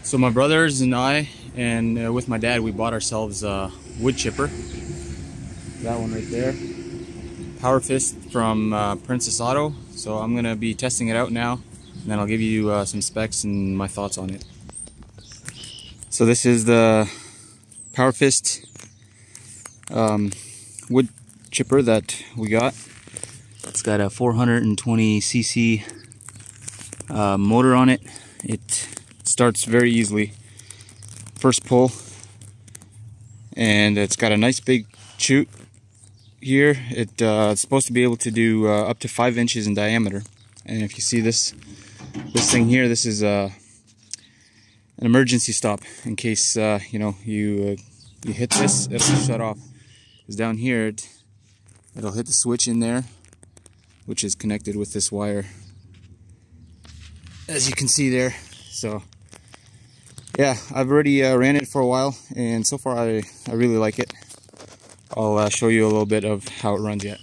So my brothers and I, and with my dad, we bought ourselves a wood chipper. That one right there. POWERFIST from Princess Auto. So I'm going to be testing it out now, and then I'll give you some specs and my thoughts on it. So this is the POWERFIST wood chipper that we got. It's got a 420cc motor on it. It starts very easily, first pull, and it's got a nice big chute here. It's supposed to be able to do up to 5 inches in diameter. And if you see this thing here, this is an emergency stop in case you hit this, it'll shut off. Because down here it'll hit the switch in there, which is connected with this wire, as you can see there. So yeah, I've already ran it for a while, and so far I really like it. I'll show you a little bit of how it runs yet.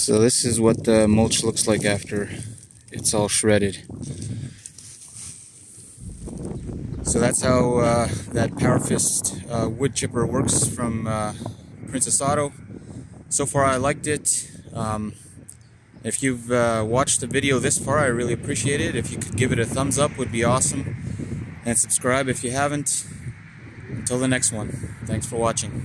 So this is what the mulch looks like after it's all shredded. So that's how that POWERFIST wood chipper works from Princess Auto. So far I liked it. If you've watched the video this far, I really appreciate it. If you could give it a thumbs up, would be awesome. And subscribe if you haven't. Until the next one, thanks for watching.